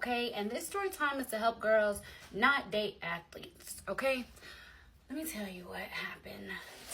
okay? And this story time is to help girls not date athletes, okay? Let me tell you what happened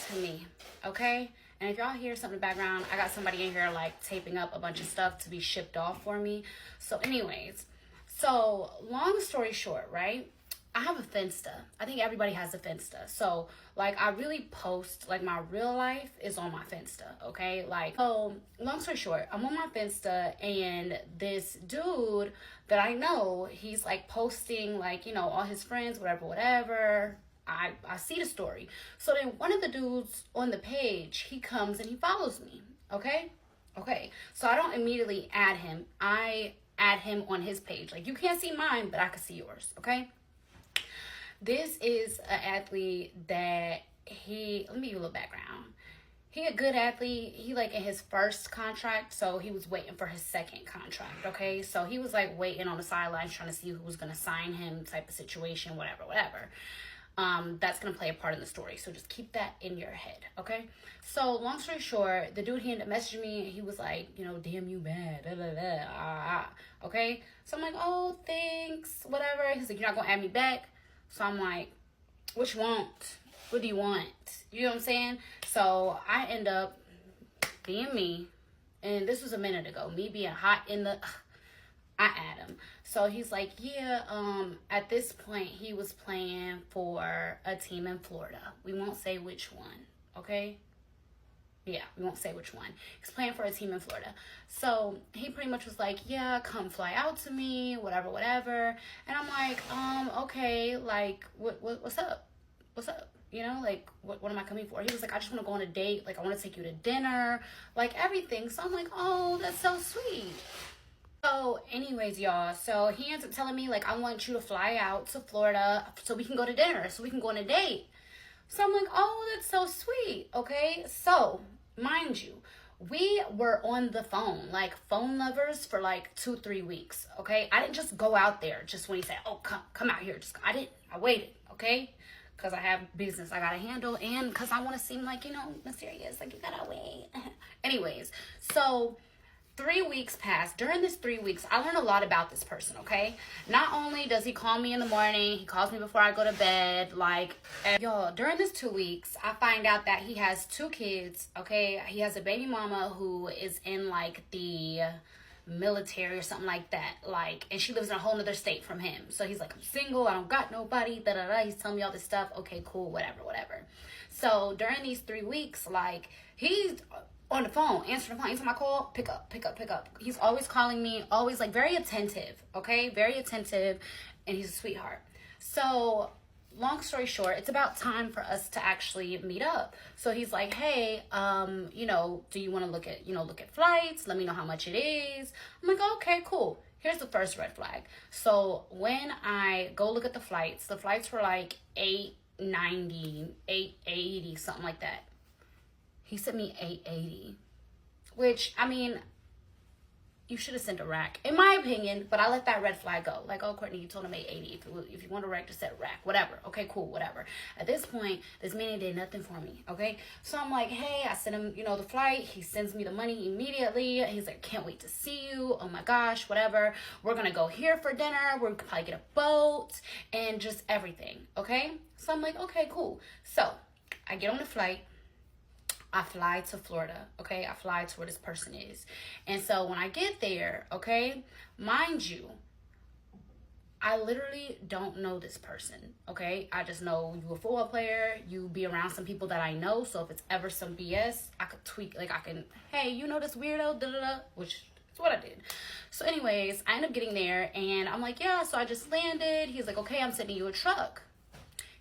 to me, okay? And if y'all hear something in the background, I got somebody in here like taping up a bunch of stuff to be shipped off for me. So anyways, so long story short, right? I have a Finsta. I think everybody has a Finsta. So like I really post, like my real life is on my Finsta, okay? Like, so long story short, I'm on my Finsta and this dude that I know, he's like posting like, you know, all his friends, whatever. I see the story. So then one of the dudes on the page, he comes and he follows me, okay? Okay, so I don't immediately add him. I add him on his page. Like you can't see mine, but I can see yours, okay? This is an athlete that let me give you a little background. He a good athlete. He like in his first contract, so he was waiting for his second contract, okay? So he was like waiting on the sidelines trying to see who was going to sign him type of situation, whatever. That's going to play a part in the story, so just keep that in your head, okay? So long story short, the dude, he ended up messaging me, and he was like, you know, damn you bad, okay? So I'm like, oh, thanks, whatever. He's like, you're not going to add me back? So I'm like, what you want? What do you want? You know what I'm saying? So I end up being me, and this was a minute ago, me being hot in the... I add him. So he's like, yeah, at this point, he was playing for a team in Florida. We won't say which one, okay? Yeah, we won't say which one. He's playing for a team in Florida. So he pretty much was like, yeah, come fly out to me, whatever. And I'm like, okay, like, what's up? What's up? You know, like, what am I coming for? He was like, I just want to go on a date. Like, I want to take you to dinner, like everything. So I'm like, oh, that's so sweet. So anyways, y'all, so he ends up telling me, like, I want you to fly out to Florida so we can go to dinner, so we can go on a date. So I'm like, oh, that's so sweet, okay? So, mind you, we were on the phone, like phone lovers for like 2-3 weeks, okay? I didn't just go out there just when he said, oh, come out here. I waited, okay? Because I have business I gotta handle and because I want to seem like, you know, mysterious, like you gotta wait. Anyways, so... 3 weeks passed. During this 3 weeks, I learned a lot about this person, okay? Not only does he call me in the morning, he calls me before I go to bed, like, y'all, during this 2 weeks, I find out that he has 2 kids, okay? He has a baby mama who is in, like, the military or something like that, like, and she lives in a whole nother state from him. So he's like, I'm single, I don't got nobody, He's telling me all this stuff. Okay, cool, whatever. So during these 3 weeks, like, he's on the phone, answering the phone. Anytime I call, pick up. He's always calling me, always like very attentive, okay? Very attentive, and he's a sweetheart. So, long story short, it's about time for us to actually meet up. So he's like, hey, you know, do you want to look at flights? Let me know how much it is. I'm like, okay, cool. Here's the first red flag. So when I go look at the flights were like $890, $880, something like that. He sent me $880, which, I mean, you should have sent a rack, in my opinion, but I let that red flag go. Like, oh, Courtney, you told him $880. If you want a rack, just set a rack, whatever. Okay, cool, whatever. At this point, this man did nothing for me, okay? So I'm like, hey, I sent him, you know, the flight. He sends me the money immediately. He's like, can't wait to see you. Oh my gosh, whatever. We're going to go here for dinner. We're going to probably get a boat and just everything, okay? So I'm like, okay, cool. So I get on the flight. I fly to Florida, okay? I fly to where this person is. And so when I get there, okay, mind you, I literally don't know this person, okay? I just know you a football player. You be around some people that I know. So if it's ever some BS, I could tweak, like I can, hey, you know this weirdo, which is what I did. So anyways, I end up getting there and I'm like, yeah, so I just landed. He's like, okay, I'm sending you a truck.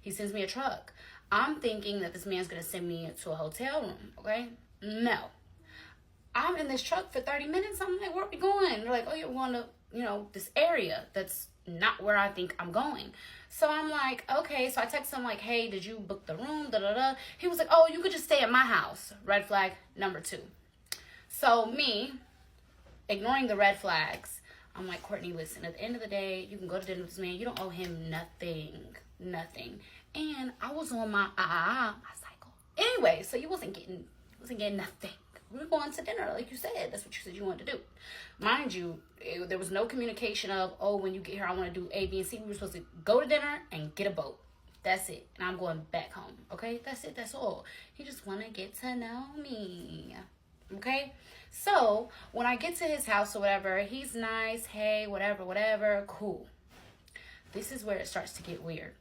He sends me a truck. I'm thinking that this man's going to send me to a hotel room, okay? No. I'm in this truck for 30 minutes. I'm like, where are we going? They're like, oh, you're going to, you know, this area that's not where I think I'm going. So I'm like, okay. So I text him like, hey, did you book the room? He was like, oh, you could just stay at my house. Red flag number 2. So me, ignoring the red flags, I'm like, Courtney, listen, at the end of the day, you can go to dinner with this man. You don't owe him nothing. And I was on my cycle. Anyway, so you wasn't getting nothing, we're going to dinner, like you said. That's what you said you wanted to do. Mind you, there was no communication of, oh, when you get here, I want to do A, B, and C. We were supposed to go to dinner and get a boat. That's it. And I'm going back home. Okay? That's it. That's all. He just want to get to know me. Okay? So, when I get to his house or whatever, he's nice. Hey, whatever. Cool. This is where it starts to get weird.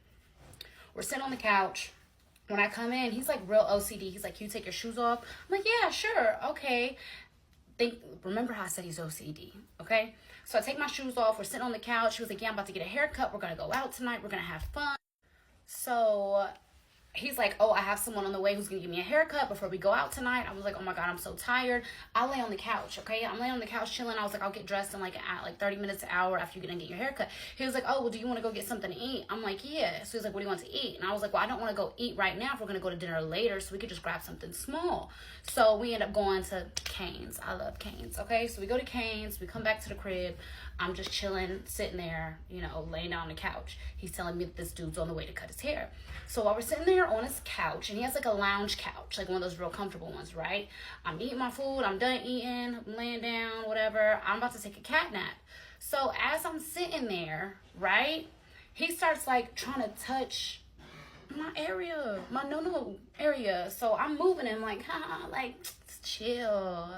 We're sitting on the couch. When I come in, he's like real OCD. He's like, can you take your shoes off? I'm like, yeah, sure. Okay. Remember how I said he's OCD. Okay? So I take my shoes off. We're sitting on the couch. He was like, yeah, I'm about to get a haircut. We're going to go out tonight. We're going to have fun. So he's like, oh, I have someone on the way who's going to give me a haircut before we go out tonight. I was like, oh my God, I'm so tired. I'll lay on the couch, okay? I'm laying on the couch chilling. I was like, I'll get dressed in like 30 minutes, an hour after you're going to get your haircut. He was like, oh, well, do you want to go get something to eat? I'm like, yeah. So he's like, what do you want to eat? And I was like, well, I don't want to go eat right now if we're going to go to dinner later, so we could just grab something small. So we end up going to Cane's. I love Cane's, okay? So we go to Cane's. We come back to the crib. I'm just chilling, sitting there, laying down on the couch. He's telling me that this dude's on the way to cut his hair. So while we're sitting there on his couch, and he has like a lounge couch, like one of those real comfortable ones, right? I'm eating my food. I'm done eating. I'm laying down, whatever. I'm about to take a cat nap. So as I'm sitting there, right, he starts like trying to touch my area, my no area. So I'm moving him like, like chill.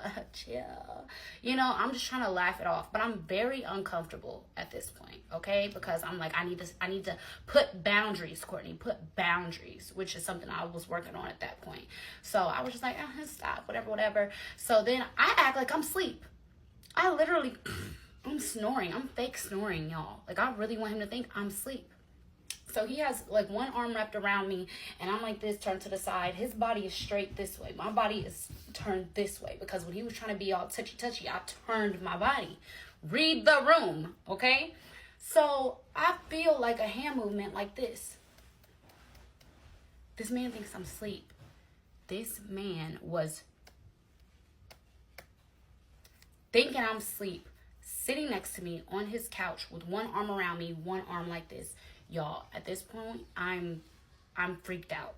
I'm just trying to laugh it off, but I'm very uncomfortable at this point, okay? Because I'm like, I need to put boundaries, Courtney, put boundaries, which is something I was working on at that point. So I was just like, stop, whatever. So then I act like I'm asleep. I literally, I'm snoring. I'm fake snoring, y'all. Like, I really want him to think I'm asleep. So he has like one arm wrapped around me, and I'm like this, turned to the side. His body is straight this way. My body is turned this way because when he was trying to be all touchy, I turned my body. Read the room, okay? So I feel like a hand movement like this. This man thinks I'm asleep. This man was thinking I'm asleep, sitting next to me on his couch with one arm around me, one arm like this. Y'all, at this point, I'm freaked out,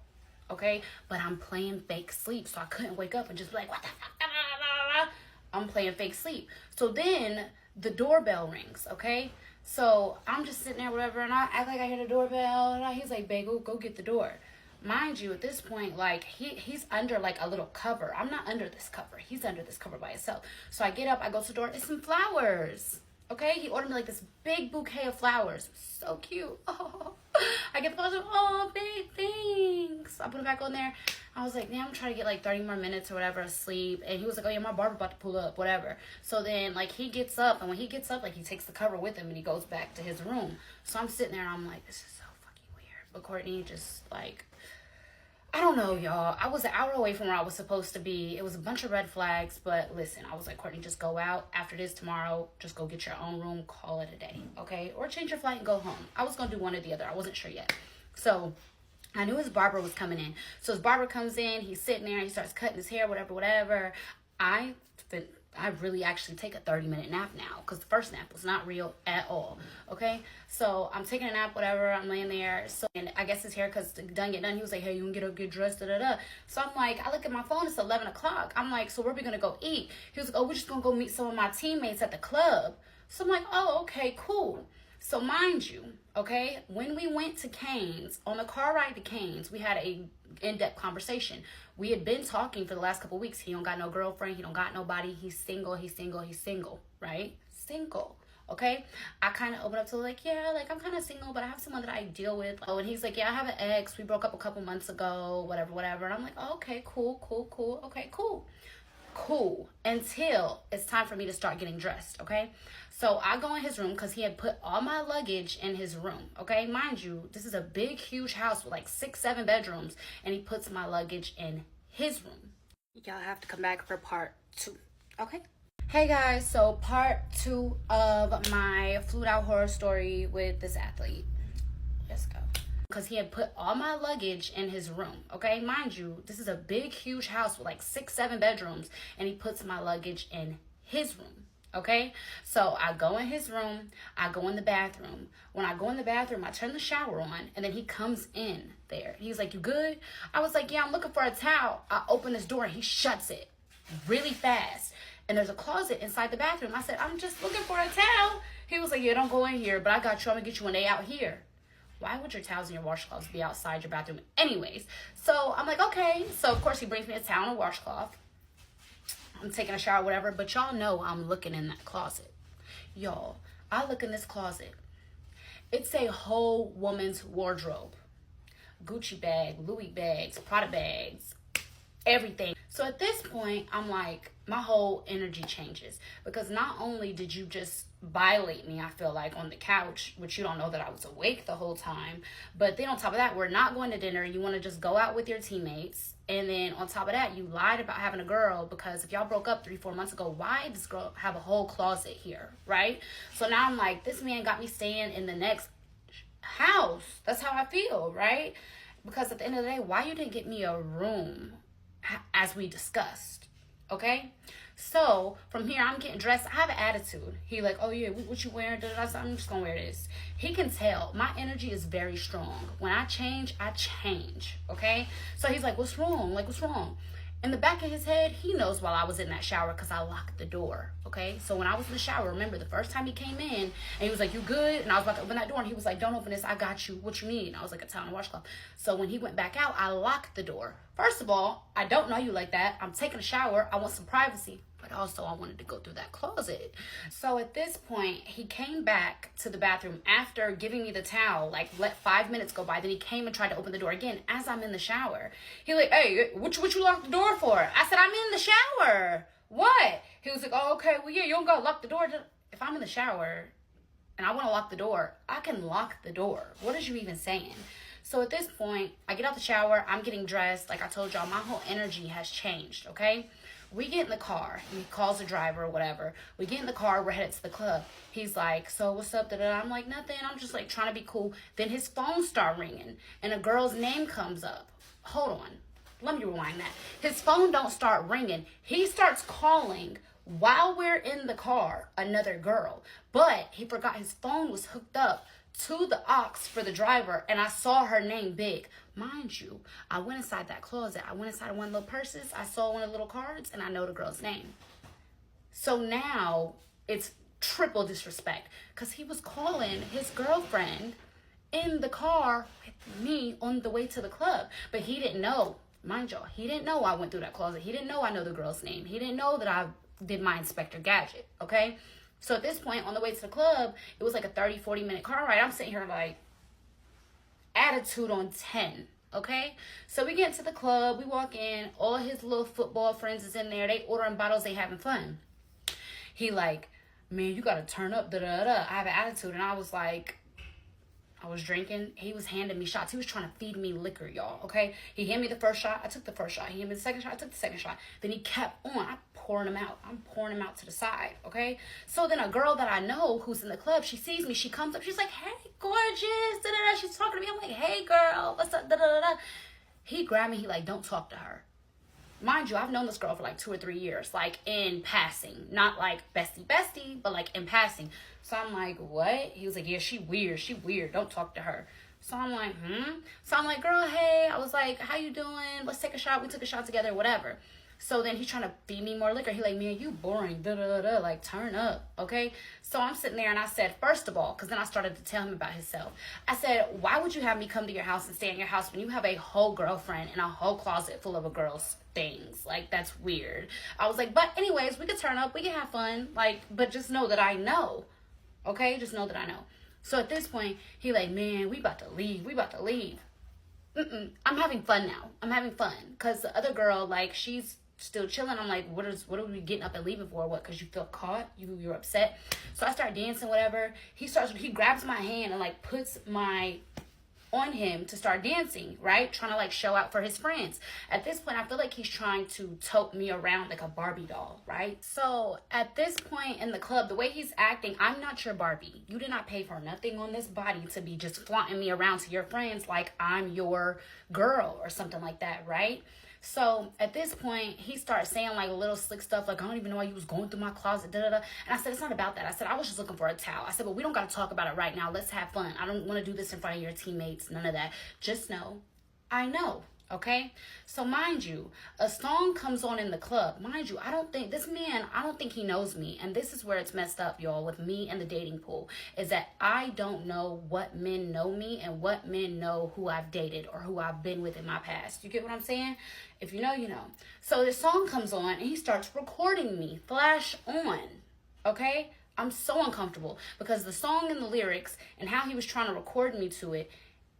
okay? But I'm playing fake sleep, so I couldn't wake up and just be like, what the fuck? I'm playing fake sleep. So then the doorbell rings, okay? So I'm just sitting there, whatever, and I act like I hear the doorbell, and he's like, babe, go get the door. Mind you, at this point, like, he's under, like, a little cover. I'm not under this cover. He's under this cover by himself. So I get up, I go to the door, it's some flowers. Okay, he ordered me like this big bouquet of flowers. So cute. Oh, I get the flowers. Oh, big thanks. I put it back on there. I was like, I'm trying to get like 30 more minutes or whatever of sleep. And he was like, oh yeah, my barber about to pull up, whatever. So then like he gets up, and when he gets up, like he takes the cover with him and he goes back to his room. So I'm sitting there and I'm like, this is so fucking weird. But Courtney just like, I don't know, y'all. I was an hour away from where I was supposed to be. It was a bunch of red flags, but listen, I was like, Courtney, just go out. After this tomorrow, just go get your own room, call it a day, okay? Or change your flight and go home. I was going to do one or the other. I wasn't sure yet. So I knew his barber was coming in. So his barber comes in. He's sitting there. He starts cutting his hair, whatever. I really actually take a 30-minute nap now because the first nap was not real at all, okay? So I'm taking a nap, whatever. I'm laying there. So and I guess his haircut's done, get done. He was like, hey, you can get up, get dressed, da-da-da. So I'm like, I look at my phone. It's 11 o'clock. I'm like, so where are we going to go eat? He was like, oh, we're just going to go meet some of my teammates at the club. So I'm like, oh, okay, cool. So mind you, okay, when we went to Cane's, on the car ride to Cane's, we had a in-depth conversation. We had been talking for the last couple of weeks. He don't got no girlfriend. He don't got nobody. He's single, right? Single, okay? I kind of opened up to like, yeah, like I'm kind of single, but I have someone that I deal with. Oh, and he's like, yeah, I have an ex. We broke up a couple months ago, whatever. And I'm like, oh, okay, cool. Okay, cool. Until it's time for me to start getting dressed, okay? So I go in his room because he had put all my luggage in his room, okay? Mind you, this is a big, huge house with like 6-7 bedrooms, and he puts my luggage in his room. Y'all have to come back for part 2, okay? Hey guys, so part 2 of my flued out horror story with this athlete. Let's go. Because he had put all my luggage in his room, okay? Mind you, this is a big, huge house with like 6-7 bedrooms, and he puts my luggage in his room, okay? So I go in his room, I go in the bathroom. When I go in the bathroom, I turn the shower on, and then he comes in there. He's like, you good? I was like, yeah, I'm looking for a towel. I open his door, and he shuts it. really fast. And there's a closet inside the bathroom. I said, I'm just looking for a towel. He was like, yeah, don't go in here, but I got you. I'm going to get you when they out here. Why would your towels and your washcloths be outside your bathroom anyways? So I'm like, okay. So, of course, he brings me a towel and a washcloth. I'm taking a shower, whatever. But y'all know I'm looking in that closet. Y'all, I look in this closet. It's a whole woman's wardrobe. Gucci bag, Louis bags, Prada bags, everything. So at this point, I'm like, my whole energy changes. Because not only did you just violate me, I feel like, on the couch, which you don't know that I was awake the whole time. But then on top of that, we're not going to dinner. You want to just go out with your teammates. And then on top of that, you lied about having a girl, because if y'all broke up 3-4 months ago, why does girl have a whole closet here, right? So now I'm like, this man got me staying in the next house. That's how I feel, right? Because at the end of the day, why you didn't get me a room as we discussed, okay? So from here, I'm getting dressed. I have an attitude. He like, oh yeah, what you wearing? I said, I'm just gonna wear this. He can tell my energy is very strong. When I change, okay? So he's like, what's wrong? Like, what's wrong? In the back of his head, he knows while I was in that shower, because I locked the door, okay? So when I was in the shower, remember the first time he came in and he was like, you good? And I was about to open that door and he was like, don't open this, I got you. What you need? And I was like, a towel and a washcloth. So when he went back out, I locked the door. First of all, I don't know you like that. I'm taking a shower. I want some privacy. But also I wanted to go through that closet. So at this point, he came back to the bathroom after giving me the towel, like let 5 minutes go by. Then he came and tried to open the door again as I'm in the shower. He like, hey, what you locked the door for? I said, I'm in the shower. What? He was like, oh, okay, well, yeah, you don't gotta lock the door. If I'm in the shower and I want to lock the door, I can lock the door. What is you even saying? So at this point, I get out the shower. I'm getting dressed. Like I told y'all, my whole energy has changed, okay? We get in the car. He calls the driver or whatever. We get in the car. We're headed to the club. He's like, so what's up? Da-da-da. I'm like, nothing. I'm just like trying to be cool. Then his phone start ringing and a girl's name comes up. Hold on. Let me rewind that. His phone don't start ringing. He starts calling while we're in the car, another girl. But he forgot his phone was hooked up to the aux for the driver, and I saw her name big. Mind you, I went inside that closet. I went inside one of the little purses. I saw one of the little cards, and I know the girl's name. So now it's triple disrespect, because he was calling his girlfriend in the car with me on the way to the club. But he didn't know, mind y'all, he didn't know I went through that closet. He didn't know I know the girl's name. He didn't know that I did my Inspector Gadget, okay? So at this point, on the way to the club, it was like a 30-40 minute car ride. I'm sitting here like attitude on 10, okay? So we get to the club, we walk in, all his little football friends is in there. They ordering bottles, they having fun. He like, man, you gotta turn up, da-da-da. I have an attitude, and I was like, I was drinking. He was handing me shots. He was trying to feed me liquor, y'all, okay? He handed me the first shot. I took the first shot. He handed me the second shot. I took the second shot. Then he kept on. I'm pouring him out. I'm pouring him out to the side, okay? So then a girl that I know who's in the club, she sees me. She comes up. She's like, hey, gorgeous. Da-da-da. She's talking to me. I'm like, hey, girl. What's up? Da-da-da-da. He grabbed me. He like, don't talk to her. Mind you, I've known this girl for like 2 or 3 years, like in passing, not like bestie, but like in passing. So I'm like, what? He was like, yeah, she weird, don't talk to her. So I'm like, So I'm like, girl, hey. I was like, how you doing? Let's take a shot. We took a shot together, whatever. So then he's trying to feed me more liquor. He like, man, you boring, da-da-da-da, like turn up, okay? So I'm sitting there and I said, first of all, because then I started to tell him about himself. I said, why would you have me come to your house and stay in your house when you have a whole girlfriend and a whole closet full of a girl's things? Like, that's weird. I was like, but anyways, we could turn up, we can have fun, like, but just know that I know, okay? Just know that I know. So at this point, he like, man, we about to leave. I'm having fun now. I'm having fun. Because the other girl, like, she's still chilling. I'm like, what are we getting up and leaving for? What? Because you feel caught? You're upset? So I start dancing, whatever. He grabs my hand and like puts on him to start dancing, right? Trying to like show out for his friends. At this point, I feel like he's trying to tote me around like a Barbie doll, right? So at this point in the club, the way he's acting, I'm not your Barbie. You did not pay for nothing on this body to be just flaunting me around to your friends like I'm your girl or something like that, right? So at this point, he starts saying like little slick stuff like, I don't even know why you was going through my closet, da-da-da. And I said, it's not about that. I said, I was just looking for a towel. I said, but we don't got to talk about it right now. Let's have fun. I don't want to do this in front of your teammates, none of that. Just know, I know. Okay, so mind you, a song comes on in the club. Mind you, I don't think this man, I don't think he knows me. And this is where it's messed up, y'all, with me and the dating pool, is that I don't know what men know me and what men know who I've dated or who I've been with in my past. You get what I'm saying? If you know, you know. So this song comes on and he starts recording me, flash on. Okay, I'm so uncomfortable because the song and the lyrics and how he was trying to record me to it,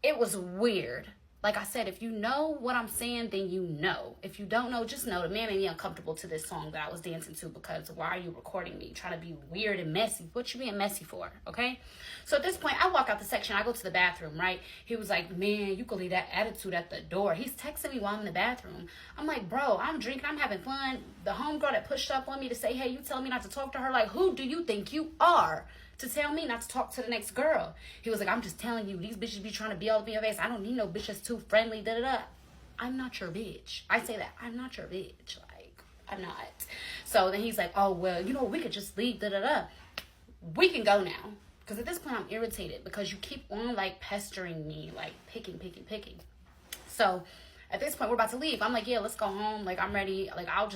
it was weird. Like I said, if you know what I'm saying, then you know. If you don't know, just know the man made me uncomfortable to this song that I was dancing to, because why are you recording me? Trying to be weird and messy. What you being messy for, okay? So at this point, I walk out the section. I go to the bathroom, right? He was like, man, you can leave that attitude at the door. He's texting me while I'm in the bathroom. I'm like, bro, I'm drinking. I'm having fun. The homegirl that pushed up on me to say, hey, you telling me not to talk to her? Like, who do you think you are to tell me not to talk to the next girl? He was like, I'm just telling you, these bitches be trying to be all up in your face. I don't need no bitch that's too friendly, da-da-da. I'm not your bitch. I say that. I'm not your bitch. Like, I'm not. So then he's like, oh, well, you know, we could just leave, da-da-da. We can go now. Because at this point, I'm irritated because you keep on, like, pestering me, like, picking. So at this point, we're about to leave. I'm like, yeah, let's go home. Like, I'm ready. Like, I'll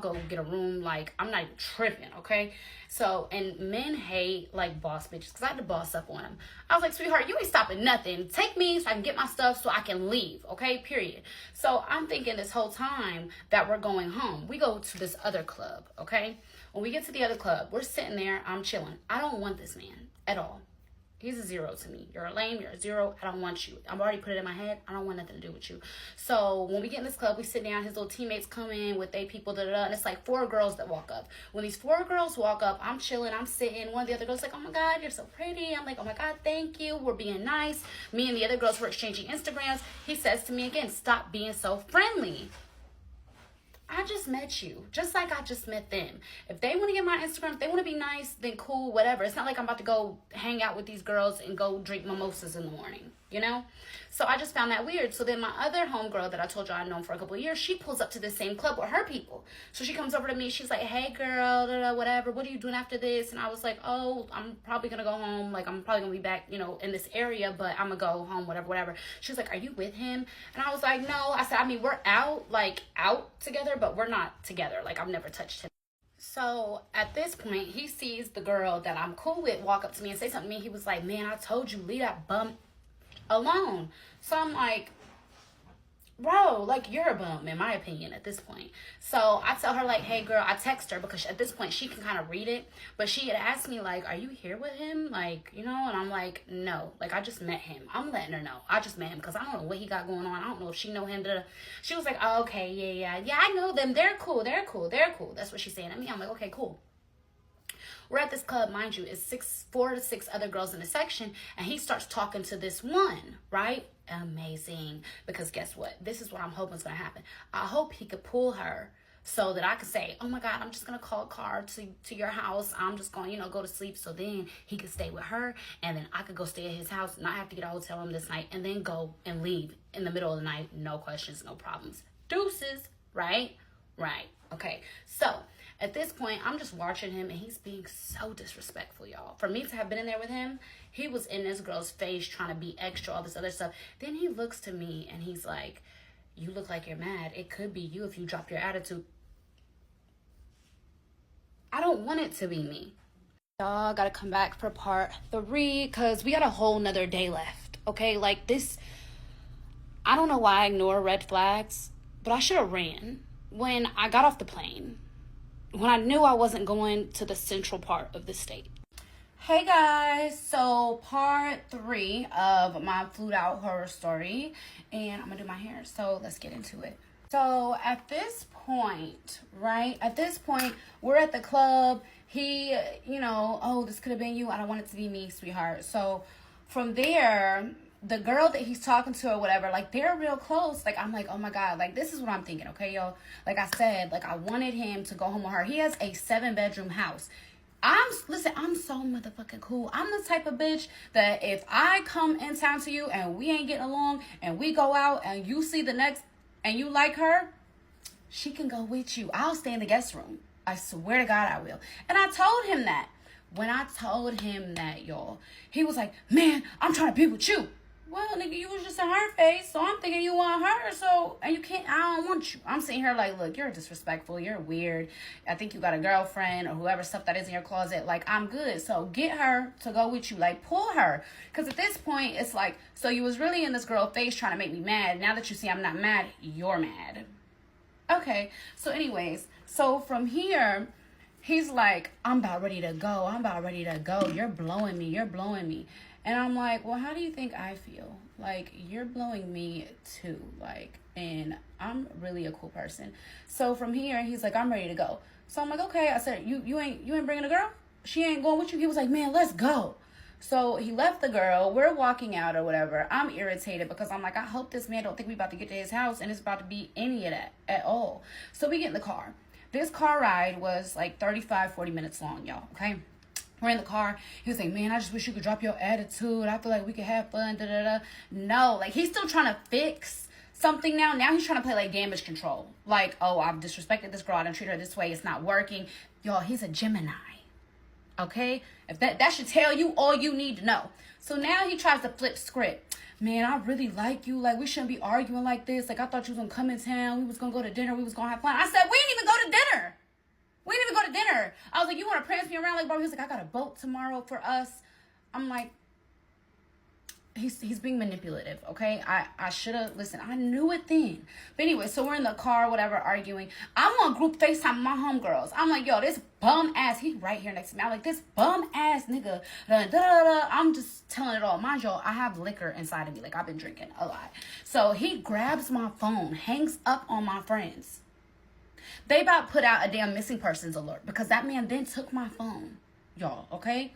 go get a room. Like, I'm not even tripping, okay? So, and men hate, like, boss bitches, because I had to boss up on them. I was like, sweetheart, you ain't stopping nothing. Take me so I can get my stuff so I can leave, okay? Period. So, I'm thinking this whole time that we're going home. We go to this other club, okay? When we get to the other club, we're sitting there. I'm chilling. I don't want this man at all. He's a zero to me. You're a lame. You're a zero. I don't want you. I've already put it in my head. I don't want nothing to do with you. So when we get in this club, we sit down. His little teammates come in with their people, da-da-da. And it's like 4 girls that walk up. When these 4 girls walk up, I'm chilling. I'm sitting. One of the other girls like, oh, my God, you're so pretty. I'm like, oh, my God, thank you. We're being nice. Me and the other girls were exchanging Instagrams. He says to me again, stop being so friendly. I just met you, just like I just met them. If they want to get my Instagram, if they want to be nice, then cool, whatever. It's not like I'm about to go hang out with these girls and go drink mimosas in the morning, you know? So I just found that weird. So then my other homegirl that I told you I'd known for a couple of years, she pulls up to the same club with her people. So she comes over to me. She's like, hey, girl, whatever. What are you doing after this? And I was like, oh, I'm probably going to go home. Like, I'm probably going to be back, you know, in this area, but I'm going to go home, whatever. She was like, are you with him? And I was like, no. I said, I mean, we're out together, but we're not together. Like, I've never touched him. So at this point, he sees the girl that I'm cool with walk up to me and say something to me. He was like, man, I told you, leave that bum alone. So I'm like, bro, like, you're a bum, in my opinion, at this point. So I tell her, like, hey, girl, I text her because at this point she can kind of read it. But she had asked me, like, are you here with him? Like, you know, and I'm like, no, like, I just met him. I'm letting her know. I just met him because I don't know what he got going on. I don't know if she know him. She was like, oh, okay, yeah, I know them. They're cool. That's what she's saying to me. I'm like, okay, cool. We're at this club, mind you, it's 4 to 6 other girls in the section, and he starts talking to this one, right? Amazing. Because guess what? This is what I'm hoping is going to happen. I hope he could pull her so that I could say, oh my God, I'm just going to call a car to your house. I'm just going, you know, go to sleep. So then he could stay with her, and then I could go stay at his house, not have to get a hotel room this night, and then go and leave in the middle of the night. No questions, no problems. Deuces, right? Right. Okay. So at this point, I'm just watching him, and he's being so disrespectful, y'all. For me to have been in there with him, he was in this girl's face trying to be extra, all this other stuff. Then he looks to me, and he's like, you look like you're mad. It could be you if you drop your attitude. I don't want it to be me. Y'all gotta come back for part 3 because we got a whole nother day left, okay? Like this, I don't know why I ignore red flags, but I should have ran when I got off the plane. When I knew I wasn't going to the central part of the state. Hey guys, so part 3 of my flued out horror story, and I'm gonna do my hair, so let's get into it. So at this point, we're at the club. He, you know, oh, this could have been you. I don't want it to be me, sweetheart. So from there, the girl that he's talking to or whatever, like, they're real close. Like, I'm like, oh my God, like, this is what I'm thinking, okay, yo? Like I said, like, I wanted him to go home with her. He has a 7-bedroom house. I'm so motherfucking cool. I'm the type of bitch that if I come in town to you and we ain't getting along and we go out and you see the next and you like her, she can go with you. I'll stay in the guest room. I swear to God I will. And I told him that. When I told him that, y'all, he was like, man, I'm trying to be with you. well, nigga, you was just in her face, so I'm thinking you want her, so, and you can't, I don't want you. I'm sitting here like, look, you're disrespectful, you're weird. I think you got a girlfriend or whoever stuff that is in your closet. Like, I'm good. So get her to go with you. Like, pull her. Because at this point, it's like, so you was really in this girl face trying to make me mad. Now that you see I'm not mad, you're mad. Okay. So anyways, so from here, he's like, I'm about ready to go. I'm about ready to go. You're blowing me. You're blowing me. And I'm like, well, how do you think I feel? Like, you're blowing me too. Like, and I'm really a cool person. So from here, he's like, I'm ready to go. So I'm like, okay. I said, you ain't bringing a girl? She ain't going with you? He was like, man, let's go. So he left the girl. We're walking out or whatever. I'm irritated because I'm like, I hope this man don't think we about to get to his house and it's about to be any of that at all. So we get in the car. This car ride was like 35, 40 minutes long, y'all, okay? We're in the car. He was like, man, I just wish you could drop your attitude. I feel like we could have fun, da-da-da. No, like, he's still trying to fix something now. Now he's trying to play, like, damage control. Like, oh, I've disrespected this girl. I don't treat her this way. It's not working. Y'all, he's a Gemini, okay? If that should tell you all you need to know. So now he tries to flip script. Man, I really like you. Like, we shouldn't be arguing like this. Like, I thought you was going to come in town. We was going to go to dinner. We was going to have fun. I said, we didn't even go to dinner. We didn't even go to dinner. I was like, you want to prance me around? Like, bro, he was like, I got a boat tomorrow for us. I'm like, he's being manipulative, okay? I should have, listen, I knew it then. But anyway, so we're in the car, whatever, arguing. I'm on group FaceTime with my homegirls. I'm like, yo, this bum ass, he right here next to me. I'm like, this bum ass nigga, da, da, da, da. I'm just telling it all. Mind y'all, I have liquor inside of me. Like, I've been drinking a lot. So he grabs my phone, hangs up on my friends. They about put out a damn missing persons alert because that man then took my phone, y'all, okay?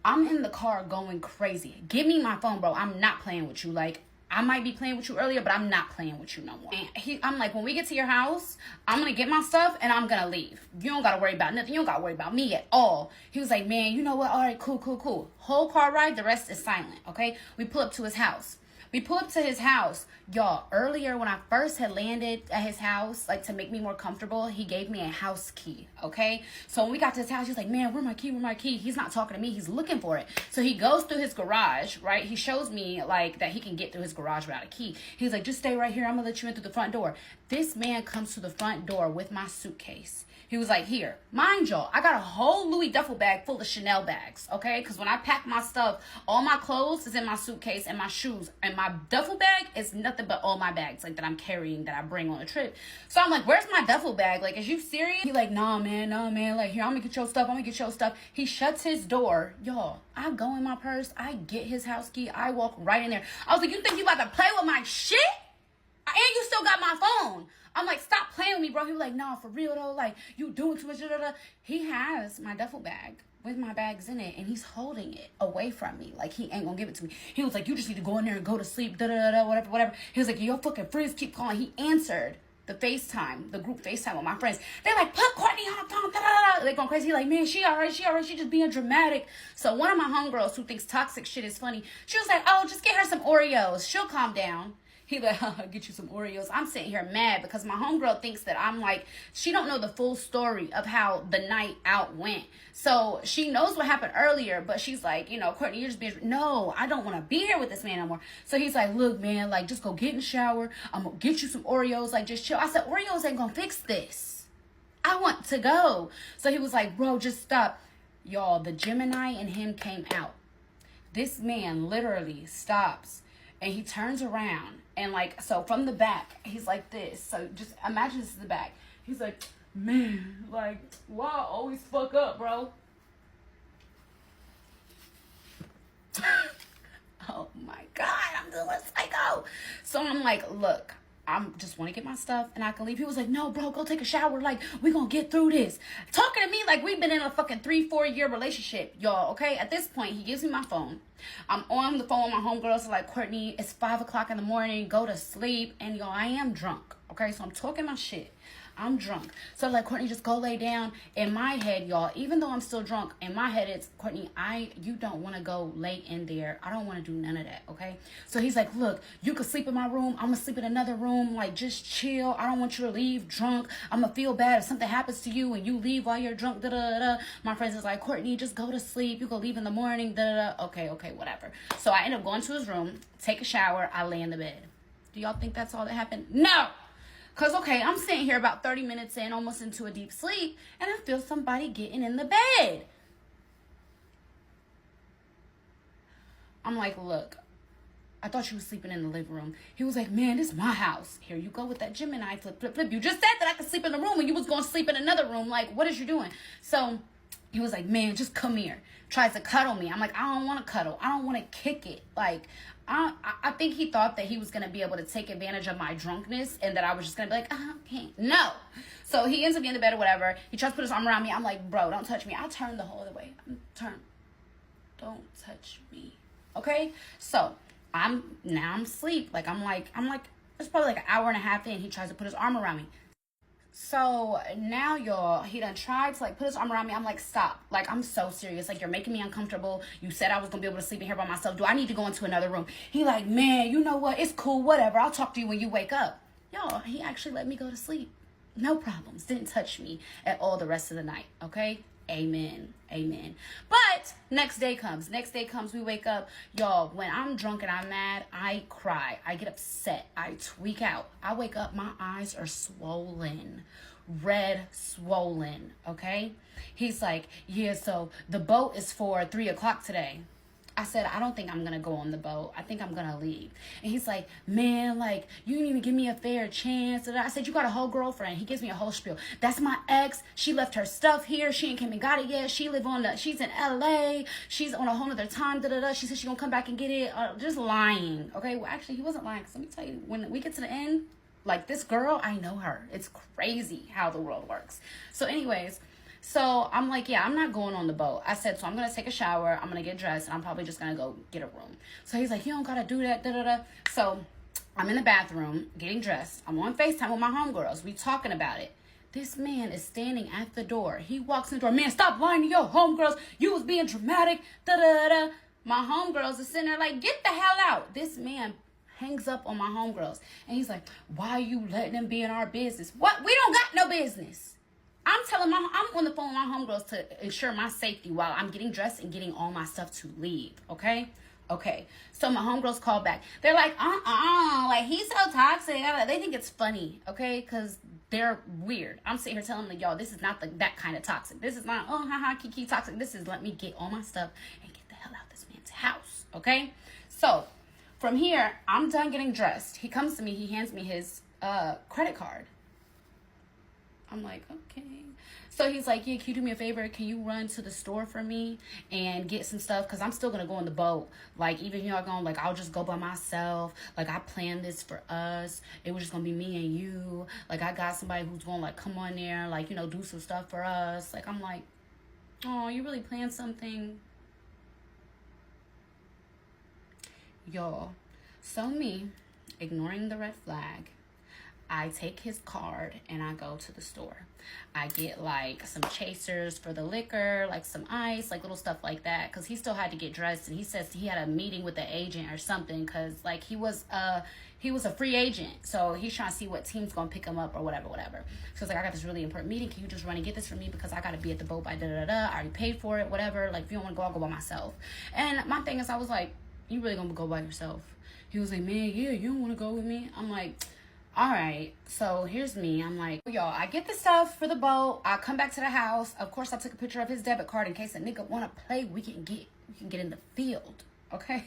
I'm in the car going crazy. Give me my phone, bro. I'm not playing with you. Like, I might be playing with you earlier, but I'm not playing with you no more. And I'm like, when we get to your house, I'm going to get my stuff and I'm going to leave. You don't got to worry about nothing. You don't got to worry about me at all. He was like, man, you know what? All right, cool, cool, cool. Whole car ride, the rest is silent, okay? We pull up to his house. We pull up to his house. Y'all, earlier when I first had landed at his house, like to make me more comfortable, he gave me a house key, okay? So when we got to his house, he's like, man, where my key, where my key? He's not talking to me. He's looking for it. So he goes through his garage, right? He shows me, like, that he can get through his garage without a key. He's like, just stay right here. I'm going to let you in through the front door. This man comes to the front door with my suitcase. He was like, here, mind y'all, I got a whole Louis duffel bag full of Chanel bags, okay? Because when I pack my stuff, all my clothes is in my suitcase and my shoes. And my duffel bag is nothing but all my bags, like, that I'm carrying, that I bring on a trip. So I'm like, where's my duffel bag? Like, is you serious? He like, nah, man. Like, here, I'm going to get your stuff. He shuts his door. Y'all, I go in my purse. I get his house key. I walk right in there. I was like, you think you about to play with my shit? And you still got my phone. I'm like, stop playing with me, bro. He was like, nah, for real, though. Like, you doing too much. Da, da, da. He has my duffel bag with my bags in it, and he's holding it away from me. Like, he ain't gonna give it to me. He was like, you just need to go in there and go to sleep. Da, da, da, da, whatever. He was like, your fucking friends keep calling. He answered the FaceTime, the group FaceTime with my friends. They're like, put Courtney on the phone. Da, da, da. They're going crazy. He like, man, she all right. She just being dramatic. So one of my homegirls who thinks toxic shit is funny, she was like, oh, just get her some Oreos. She'll calm down. He like, I'll get you some Oreos. I'm sitting here mad because my homegirl thinks that I'm like, she don't know the full story of how the night out went. So she knows what happened earlier, but she's like, you know, Courtney, you're just being, no, I don't want to be here with this man no more. So he's like, look, man, like, just go get in the shower. I'm going to get you some Oreos. Like, just chill. I said, Oreos ain't going to fix this. I want to go. So he was like, bro, just stop. Y'all, the Gemini in him came out. This man literally stops and he turns around. And, like, so from the back, he's like this. So just imagine this is the back. He's like, man, like, why I always fuck up, bro? Oh, my God. I'm doing psycho. So I'm like, look, I just want to get my stuff and I can leave. He was like, no, bro, go take a shower. Like, we going to get through this. Talking to me like we've been in a fucking 3-4 year relationship, y'all, okay? At this point, he gives me my phone. I'm on the phone with my homegirls. So like, Courtney, it's 5 o'clock in the morning. Go to sleep. And y'all, I am drunk, okay? So I'm talking my shit. I'm drunk. So like, Courtney, just go lay down. In my head, y'all, even though I'm still drunk, in my head it's, Courtney, you don't want to go lay in there. I don't want to do none of that, okay? So he's like, look, you could sleep in my room. I'm gonna sleep in another room. Like, just chill. I don't want you to leave drunk. I'm gonna feel bad if something happens to you and you leave while you're drunk. Da da da. My friends is like, Courtney, just go to sleep. You go leave in the morning. Da da da. Okay, whatever. So I end up going to his room, take a shower. I lay in the bed. Do y'all think that's all that happened? No. Because, okay, I'm sitting here about 30 minutes in, almost into a deep sleep, and I feel somebody getting in the bed. I'm like, look, I thought you was sleeping in the living room. He was like, man, this is my house. Here you go with that Gemini flip. You just said that I could sleep in the room and you was going to sleep in another room. Like, what is you doing? So he was like, man, just come here. Tries to cuddle me. I'm like, I don't want to cuddle. I don't want to kick it. Like, I think he thought that he was going to be able to take advantage of my drunkenness and that I was just going to be like, okay. No. So he ends up getting in the bed or whatever. He tries to put his arm around me. I'm like, bro, don't touch me. I turned the whole other way. Don't touch me. Okay? So I'm asleep. Like, I'm like, it's probably like an hour and a half in. He tries to put his arm around me. So now, y'all, he done tried to like put his arm around me. I'm like, stop. Like, I'm so serious. Like, you're making me uncomfortable. You said I was going to be able to sleep in here by myself. Do I need to go into another room? He like, man, you know what? It's cool. Whatever. I'll talk to you when you wake up. Y'all, he actually let me go to sleep. No problems. Didn't touch me at all the rest of the night. Okay? Amen. But next day comes, we wake up. Y'all, when I'm drunk and I'm mad, I cry. I get upset. I tweak out. I wake up, my eyes are swollen. Red, swollen. Okay? He's like, yeah, so the boat is for 3 o'clock today. I said, I don't think I'm going to go on the boat. I think I'm going to leave. And he's like, man, like, you didn't even give me a fair chance. And I said, you got a whole girlfriend. He gives me a whole spiel. That's my ex. She left her stuff here. She ain't came and got it yet. She's in LA. She's on a whole other time. Da, da, da. She said she's going to come back and get it. Just lying. Okay. Well, actually, he wasn't lying. Cause let me tell you, when we get to the end, like this girl, I know her. It's crazy how the world works. So anyways, so I'm like, yeah, I'm not going on the boat. I said, so I'm going to take a shower. I'm going to get dressed. And I'm probably just going to go get a room. So he's like, you don't got to do that. Da, da, da. So I'm in the bathroom getting dressed. I'm on FaceTime with my homegirls. We talking about it. This man is standing at the door. He walks in the door. Man, stop lying to your homegirls. You was being dramatic. Da, da, da. My homegirls are sitting there like, get the hell out. This man hangs up on my homegirls. And he's like, why are you letting them be in our business? What? We don't got no business. I'm on the phone with my homegirls to ensure my safety while I'm getting dressed and getting all my stuff to leave. Okay. So my homegirls call back. They're like, like he's so toxic. They think it's funny. Okay. Cause they're weird. I'm sitting here telling them, y'all, this is not that kind of toxic. This is not, kiki toxic. This is let me get all my stuff and get the hell out of this man's house. Okay. So from here, I'm done getting dressed. He comes to me. He hands me his credit card. I'm like, okay. So he's like, yeah, can you do me a favor? Can you run to the store for me and get some stuff? Because I'm still going to go on the boat. Like, even if y'all going, like, I'll just go by myself. Like, I planned this for us. It was just going to be me and you. Like, I got somebody who's going to, like, come on there, like, you know, do some stuff for us. Like, I'm like, oh, you really planned something? Y'all. So me, ignoring the red flag, I take his card and I go to the store. I get like some chasers for the liquor, like some ice, like little stuff like that. Cause he still had to get dressed and he says he had a meeting with the agent or something. Cause like he was a free agent. So he's trying to see what team's gonna pick him up or whatever. So it's like, I got this really important meeting. Can you just run and get this for me? Because I gotta be at the boat by da-da-da-da. I already paid for it, whatever. Like if you don't wanna go, I'll go by myself. And my thing is, I was like, you really gonna go by yourself? He was like, man, yeah, you don't wanna go with me? I'm like, all right, so here's me. I'm like, y'all, I get the stuff for the boat. I come back to the house. Of course, I took a picture of his debit card in case a nigga want to play. We can get in the field, okay?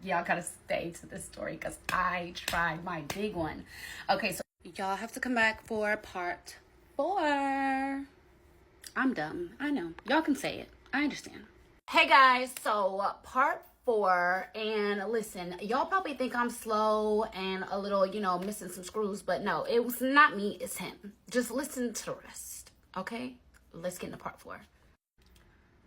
Y'all gotta stay to this story because I tried my big one. Okay, so y'all have to come back for part 4. I'm dumb. I know. Y'all can say it. I understand. Hey guys, so part 4, and listen, y'all probably think I'm slow and a little, you know, missing some screws, but no, it was not me, it's him. Just listen to the rest, okay? Let's get into part 4.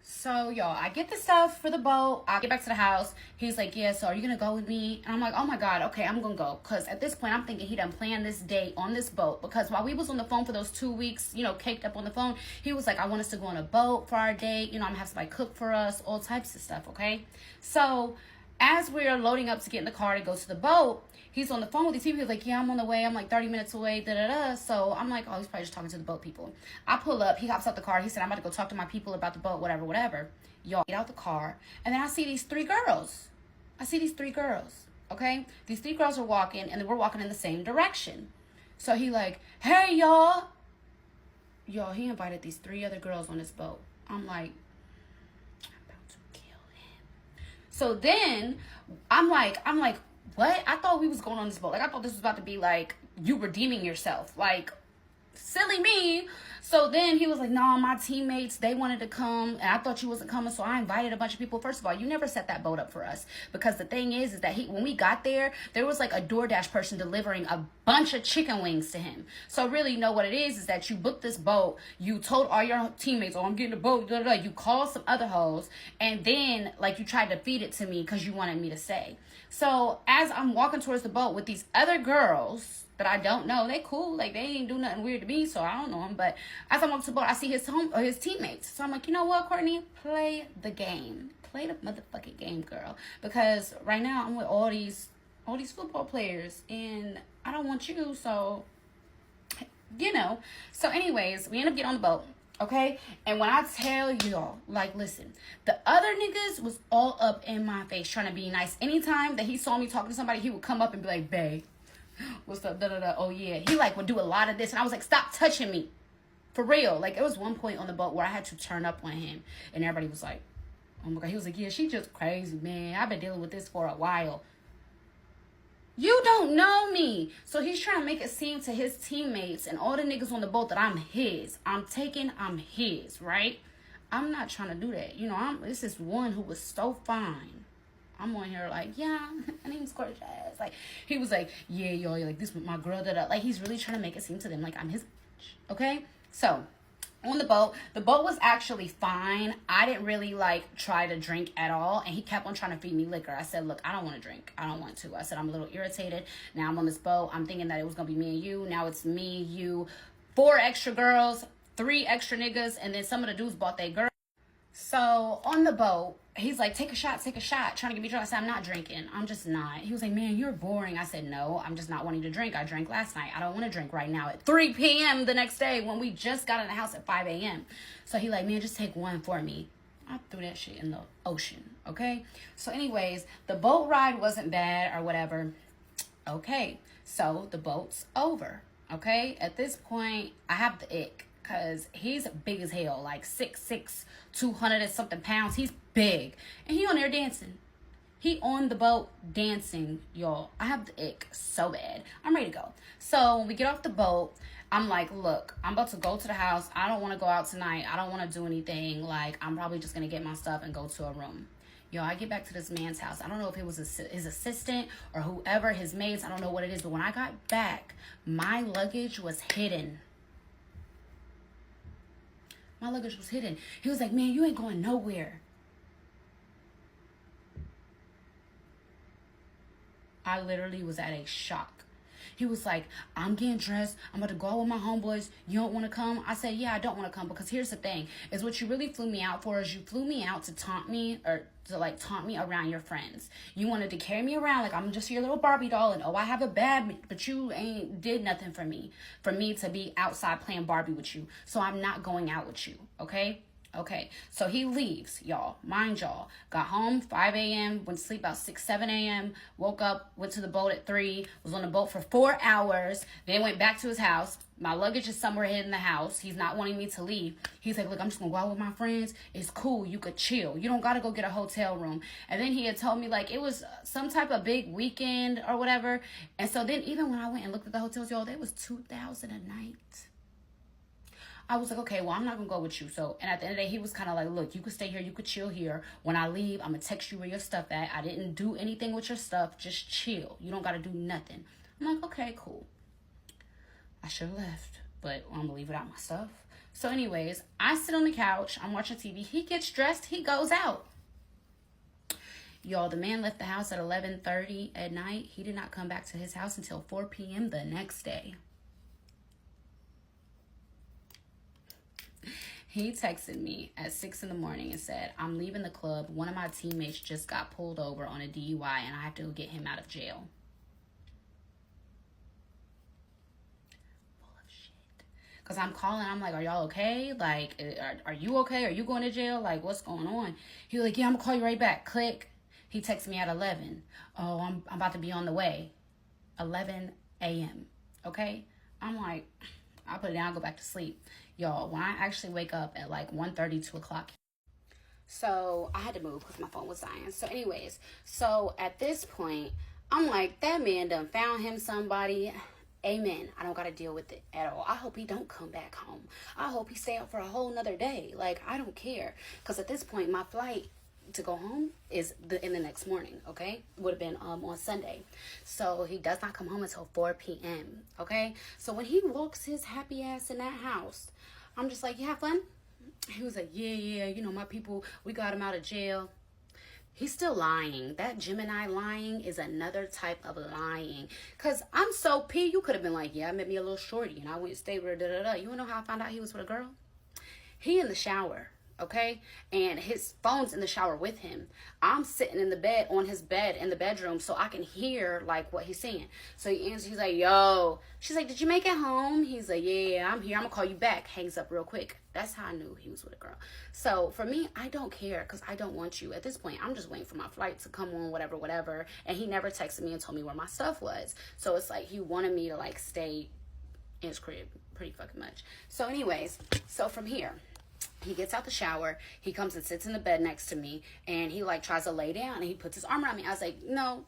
So, y'all, I get the stuff for the boat. I get back to the house. He's like, yeah, so are you going to go with me? And I'm like, oh, my God, okay, I'm going to go. Because at this point, I'm thinking he done planned this date on this boat. Because while we was on the phone for those 2 weeks, you know, caked up on the phone, he was like, I want us to go on a boat for our date. You know, I'm going to have somebody cook for us, all types of stuff, okay? So, as we're loading up to get in the car to go to the boat, he's on the phone with these people. He's like, yeah, I'm on the way. I'm like 30 minutes away, da-da-da. So I'm like, oh, he's probably just talking to the boat people. I pull up. He hops out the car. He said, I'm about to go talk to my people about the boat, whatever, whatever. Y'all get out the car. And then I see these 3 girls. Okay? These 3 girls are walking, and we're walking in the same direction. So he like, hey, y'all. Y'all, he invited these 3 other girls on this boat. I'm like, so then I'm like, what? I thought we was going on this boat. Like, I thought this was about to be like you redeeming yourself. Like, silly me. So then he was like, no, my teammates, they wanted to come, and I thought you wasn't coming, so I invited a bunch of people. First of all, you never set that boat up for us, because the thing is that when we got there was like a DoorDash person delivering a bunch of chicken wings to him. So really, you know what it is that you booked this boat, you told all your teammates, oh, I'm getting a boat, da, da, da. You called some other hoes, and then like you tried to feed it to me because you wanted me to say. So as I'm walking towards the boat with these other girls that I don't know, they cool, like they ain't do nothing weird to me, so I don't know them. But as I'm walking to the boat, I see his teammates. So I'm like, you know what, Courtney, play the game, play the motherfucking game, girl. Because right now I'm with all these football players, and I don't want you. So, you know. So, anyways, we end up getting on the boat. Okay, and when I tell y'all, like, listen, the other niggas was all up in my face trying to be nice. Anytime that he saw me talking to somebody, he would come up and be like, babe, what's up, da-da-da, oh yeah. He like would do a lot of this, and I was like, stop touching me, for real. Like, it was one point on the boat where I had to turn up on him, and everybody was like, oh my God. He was like, yeah, she just crazy, man. I've been dealing with this for a while. You don't know me. So he's trying to make it seem to his teammates and all the niggas on the boat that I'm his. I'm his, right? I'm not trying to do that. You know, this is one who was so fine. I'm on here like, yeah, my name's Gorgeous. Like, he was like, yeah, yo, like, this with my girl, that like, he's really trying to make it seem to them like I'm his bitch, okay? So, on the boat was actually fine. I didn't really, like, try to drink at all, and he kept on trying to feed me liquor. I said, look, I don't want to drink. I don't want to. I said, I'm a little irritated. Now I'm on this boat. I'm thinking that it was going to be me and you. Now it's me, you, 4 extra girls, 3 extra niggas, and then some of the dudes bought their girl. So, on the boat, he's like, take a shot, trying to get me drunk. I said, I'm not drinking. I'm just not. He was like, man, you're boring. I said, no, I'm just not wanting to drink. I drank last night. I don't want to drink right now at 3 p.m. the next day when we just got in the house at 5 a.m. So he like, man, just take one for me. I threw that shit in the ocean, okay? So anyways, the boat ride wasn't bad or whatever. Okay, so the boat's over, okay? At this point, I have the ick. Because he's big as hell, like 6'6", 200 and something pounds. He's big. And he on there dancing. He on the boat dancing, y'all. I have the ick so bad. I'm ready to go. So when we get off the boat, I'm like, look, I'm about to go to the house. I don't want to go out tonight. I don't want to do anything. Like, I'm probably just going to get my stuff and go to a room. Yo, I get back to this man's house. I don't know if it was his assistant or whoever, his maids. I don't know what it is. But when I got back, my luggage was hidden. My luggage was hidden. He was like, man, you ain't going nowhere. I literally was at a shock. He was like, I'm getting dressed. I'm about to go out with my homeboys. You don't want to come? I said, yeah, I don't want to come, because here's the thing. Is what you really flew me out for is you flew me out to taunt me, or to like taunt me around your friends. You wanted to carry me around like I'm just your little Barbie doll, and oh, I have a bad, but you ain't did nothing for me to be outside playing Barbie with you. So I'm not going out with you, okay? Okay, so he leaves, y'all. Mind y'all. Got home 5 a.m., went to sleep about 6, 7 a.m., woke up, went to the boat at 3, was on the boat for 4 hours, then went back to his house. My luggage is somewhere hidden in the house. He's not wanting me to leave. He's like, look, I'm just going to go out with my friends. It's cool. You could chill. You don't got to go get a hotel room. And then he had told me, like, it was some type of big weekend or whatever. And so then even when I went and looked at the hotels, y'all, they was $2,000 a night. I was like, okay, well, I'm not going to go with you. So, and at the end of the day, he was kind of like, look, you could stay here. You could chill here. When I leave, I'm going to text you where your stuff at. I didn't do anything with your stuff. Just chill. You don't got to do nothing. I'm like, okay, cool. I should have left, but I'm going to leave without my stuff. So anyways, I sit on the couch, I'm watching TV, he gets dressed, he goes out. Y'all, the man left the house at 11:30 at night. He did not come back to his house until 4 p.m. the next day. He texted me at 6 in the morning and said, I'm leaving the club. One of my teammates just got pulled over on a DUI and I have to go get him out of jail. Full of shit. Because I'm calling, I'm like, are y'all okay? Like, are you okay? Are you going to jail? Like, what's going on? He was like, yeah, I'm going to call you right back. Click. He texted me at 11. Oh, I'm about to be on the way. 11 a.m. Okay? I'm like, I'll put it down, go back to sleep. Y'all, when I actually wake up at like 1:30, 2 o'clock. So I had to move because my phone was dying. So anyways, so at this point, I'm like, that man done found him somebody. Amen. I don't got to deal with it at all. I hope he don't come back home. I hope he stay out for a whole nother day. Like, I don't care. Because at this point, my flight to go home is in the next morning, okay? Would have been on Sunday. So he does not come home until 4 p.m., okay? So when he walks his happy ass in that house, I'm just like, you have fun? He was like, yeah, you know, my people, we got him out of jail. He's still lying. That Gemini lying is another type of lying. Because I'm so P, you could have been like, yeah, I met me a little shorty and I went and stayed with her, da-da-da. You want to know how I found out he was with a girl? He in the shower. Okay, and his phone's in the shower with him. I'm sitting in the bed, on his bed in the bedroom, so I can hear like what he's saying. So he answers, he's like, yo. She's like, did you make it home? He's like, yeah, I'm here, I'm gonna call you back. Hangs up real quick. That's how I knew he was with a girl. So for me, I don't care, because I don't want you. At this point, I'm just waiting for my flight to come on, whatever. And he never texted me and told me where my stuff was. So it's like he wanted me to like stay in his crib pretty fucking much. So anyways, so from here, he gets out the shower, he comes and sits in the bed next to me, and he like tries to lay down, and he puts his arm around me. I was like, no,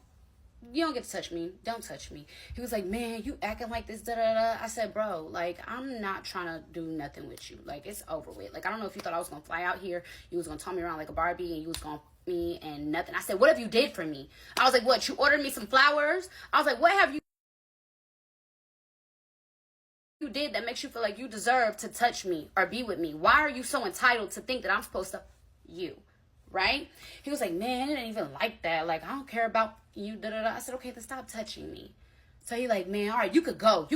you don't get to touch me. Don't touch me. He was like, man, you acting like this, da-da-da. I said, bro, like, I'm not trying to do nothing with you. Like, it's over with. Like, I don't know if you thought I was going to fly out here, you was going to turn me around like a Barbie, and you was going to me and nothing. I said, what have you did for me? I was like, what, you ordered me some flowers? I was like, what have you did that makes you feel like you deserve to touch me or be with me? Why are you so entitled to think that I'm supposed to you, right? He was like, man, it ain't even like that. Like, I don't care about you, da-da-da. I said, okay, then stop touching me. So he like, man, all right, you could go.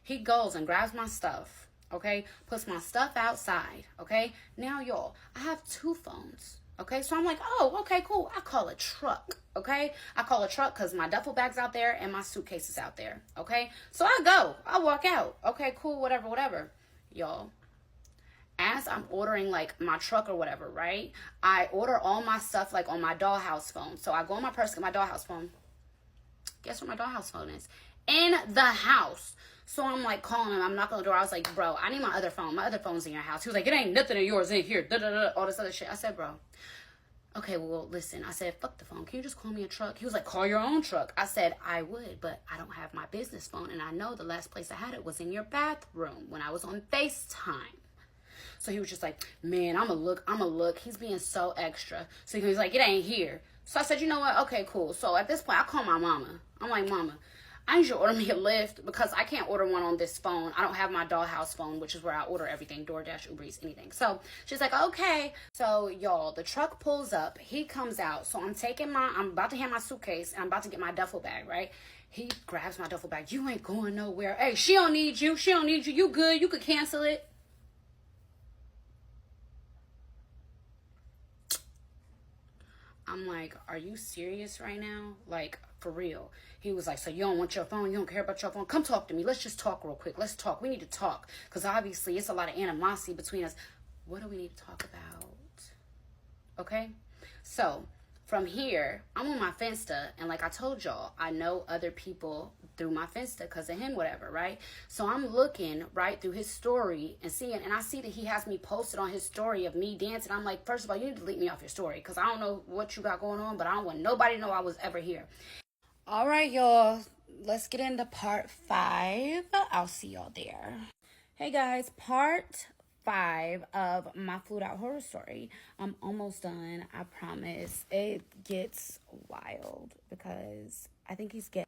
He goes and grabs my stuff, okay? Puts my stuff outside, okay? Now, y'all, I have 2 phones. Okay, so I'm like, oh, okay, cool. I call a truck, okay? I call a truck because my duffel bag's out there and my suitcase is out there, okay? So I walk out. Okay, cool, whatever. Y'all, as I'm ordering, like, my truck or whatever, right? I order all my stuff, like, on my dollhouse phone. So I go in my purse, get my dollhouse phone. Guess where my dollhouse phone is? In the house. So I'm like calling him. I'm knocking on the door. I was like, bro, I need my other phone. My other phone's in your house. He was like, it ain't nothing of yours in here. Da-da-da, all this other shit. I said, bro, okay, well, listen. I said, fuck the phone. Can you just call me a truck? He was like, call your own truck. I said, I would, but I don't have my business phone. And I know the last place I had it was in your bathroom when I was on FaceTime. So he was just like, man, I'm going to look. He's being so extra. So he was like, it ain't here. So I said, you know what? Okay, cool. So at this point, I call my mama. I'm like, mama, I need you to order me a Lyft because I can't order one on this phone. I don't have my dollhouse phone, which is where I order everything, DoorDash, Uber Eats, anything. So she's like, okay. So y'all, the truck pulls up. He comes out. So I'm about to hand my suitcase and I'm about to get my duffel bag, right? He grabs my duffel bag. You ain't going nowhere. Hey, she don't need you. You good. You could cancel it. I'm like, are you serious right now? Like, for real. He was like, so you don't want your phone? You don't care about your phone? Come talk to me. Let's just talk real quick. Let's talk. We need to talk. Because obviously it's a lot of animosity between us. What do we need to talk about? Okay? So, from here, I'm on my Finsta. And like I told y'all, I know other people through my Finsta because of him, whatever, right? So I'm looking right through his story and seeing, and I see that he has me posted on his story of me dancing. I'm like, first of all, you need to delete me off your story because I don't know what you got going on, but I don't want nobody to know I was ever here. All right, y'all, let's get into part 5. I'll see y'all there. Hey guys, part 5 of my flued out horror story. I'm almost done, I promise. It gets wild because I think he's getting,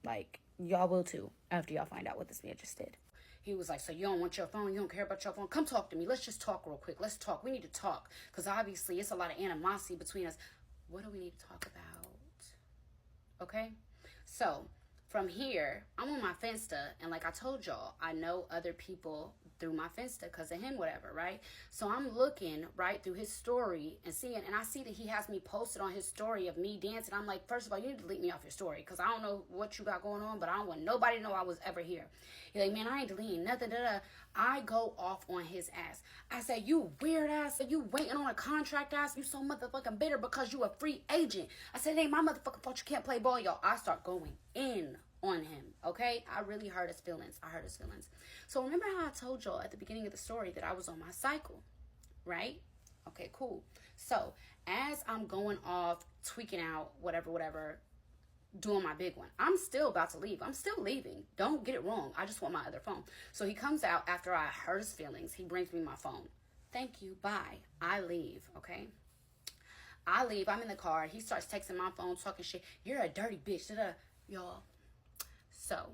like, y'all will too after y'all find out what this man just did. He was like, so you don't want your phone? You don't care about your phone? Come talk to me. Let's just talk real quick. Let's talk. We need to talk. Because obviously it's a lot of animosity between us. What do we need to talk about? Okay? So from here, I'm on my Finsta, and like I told y'all, I know other people through my Finsta because of him, whatever, right? So I'm looking right through his story and seeing, and I see that he has me posted on his story of me dancing. I'm like, first of all, you need to delete me off your story because I don't know what you got going on, but I don't want nobody to know I was ever here. He's like, man, I ain't deleting nothing. I go off on his ass. I said, you weird ass, you waiting on a contract ass, you so motherfucking bitter because you a free agent. I said, it ain't my motherfucking fault you can't play ball, y'all. I start going in on him, okay? I really hurt his feelings. So remember how I told y'all at the beginning of the story that I was on my cycle, right? Okay, cool. So as I'm going off, tweaking out, whatever, doing my big one, I'm still about to leave. I'm still leaving. Don't get it wrong. I just want my other phone. So he comes out after I hurt his feelings. He brings me my phone. Thank you. Bye. I leave, okay? I leave. I'm in the car. He starts texting my phone, talking shit. You're a dirty bitch. Y'all. So,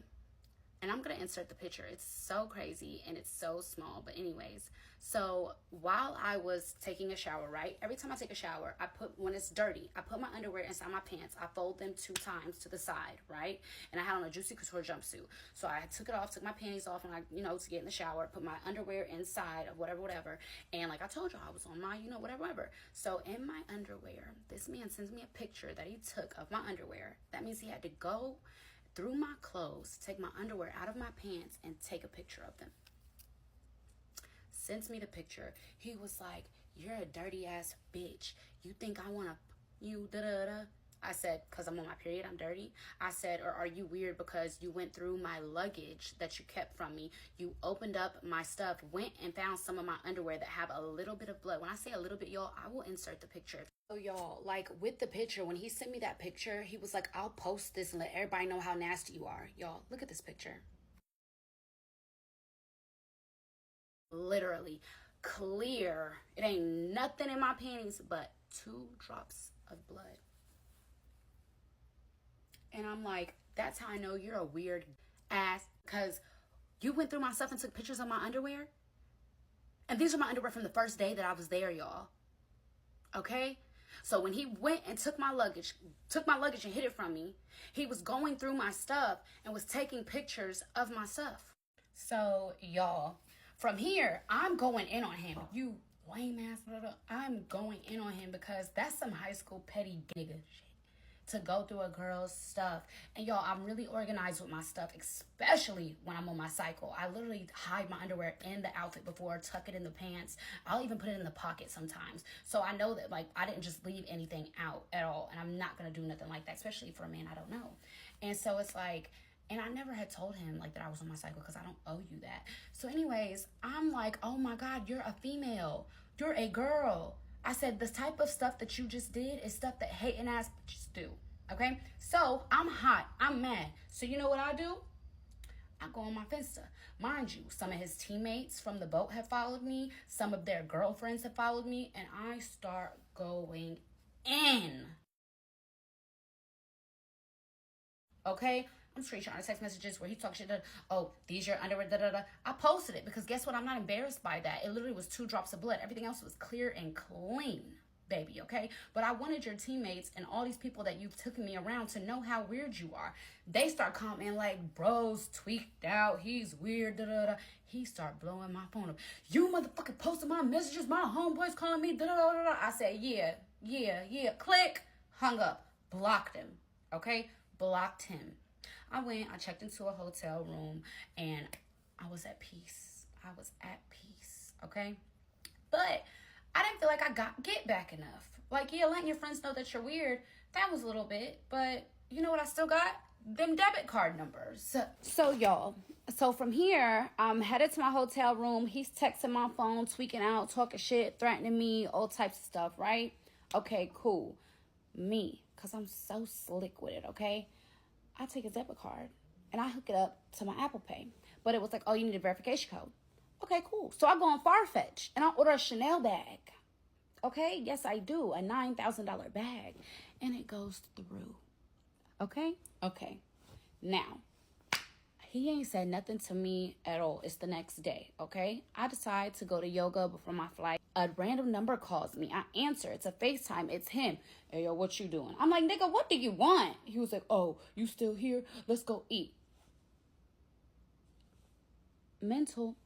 and I'm going to insert the picture. It's so crazy and it's so small. But anyways, so while I was taking a shower, right? Every time I take a shower, when it's dirty, I put my underwear inside my pants. I fold them 2 times to the side, right? And I had on a Juicy Couture jumpsuit. So I took it off, took my panties off, and to get in the shower, put my underwear inside of whatever. And like I told you, I was on my, whatever. So in my underwear, this man sends me a picture that he took of my underwear. That means he had to go through my clothes, take my underwear out of my pants, and take a picture of them. Sends me the picture. He was like, you're a dirty ass bitch. You think I want to, I said, because I'm on my period, I'm dirty. I said, or are you weird because you went through my luggage that you kept from me? You opened up my stuff, went and found some of my underwear that have a little bit of blood. When I say a little bit, y'all, I will insert the picture. So y'all, like with the picture, when he sent me that picture, he was like, I'll post this and let everybody know how nasty you are. Y'all, look at this picture. Literally clear. It ain't nothing in my panties but 2 drops of blood. And I'm like, that's how I know you're a weird ass, because you went through my stuff and took pictures of my underwear. And these are my underwear from the first day that I was there, y'all. Okay? So when he went and took my luggage and hid it from me, he was going through my stuff and was taking pictures of my stuff. So, y'all, from here, I'm going in on him. You lame ass, I'm going in on him because that's some high school petty nigga shit. To go through a girl's stuff. And y'all, I'm really organized with my stuff, especially when I'm on my cycle. I literally hide my underwear in the outfit before, tuck it in the pants. I'll even put it in the pocket sometimes. So I know that like I didn't just leave anything out at all. And I'm not gonna do nothing like that, especially for a man I don't know. And so it's like, and I never had told him like that I was on my cycle because I don't owe you that. So anyways, I'm like, oh my God, you're a female. You're a girl. I said, the type of stuff that you just did is stuff that hating ass bitches do. Okay? So, I'm hot. I'm mad. So, you know what I do? I go on my Finsta. Mind you, some of his teammates from the boat have followed me. Some of their girlfriends have followed me. And I start going in. Okay? I'm screenshotting text messages where he talks shit. Oh, these your underwear. I posted it because guess what? I'm not embarrassed by that. It literally was 2 drops of blood. Everything else was clear and clean, baby. Okay, but I wanted your teammates and all these people that you've taken me around to know how weird you are. They start commenting like, "Bro's tweaked out. He's weird." He start blowing my phone up. You motherfucking posted my messages. My homeboys calling me. I said, yeah. Click. Hung up. Blocked him. Okay, blocked him. I went, I checked into a hotel room, and I was at peace. Okay? But I didn't feel like I get back enough. Like, yeah, letting your friends know that you're weird, that was a little bit, but you know what I still got? Them debit card numbers. So y'all, so from here, I'm headed to my hotel room. He's texting my phone, tweaking out, talking shit, threatening me, all types of stuff, right? Okay, cool. Me, because I'm so slick with it, okay? I take his debit card and I hook it up to my Apple Pay. But it was like, oh, you need a verification code. Okay, cool. So I go on Farfetch and I order a Chanel bag. Okay, yes, I do. A $9,000 bag. And it goes through. Okay? Okay. Now, He ain't said nothing to me at all. It's the next day, okay? I decide to go to yoga before my flight. A random number calls me. I answer. It's a FaceTime. It's him. Hey, yo, what you doing? I'm like, nigga, what do you want? He was like, oh, you still here? Let's go eat. Mental.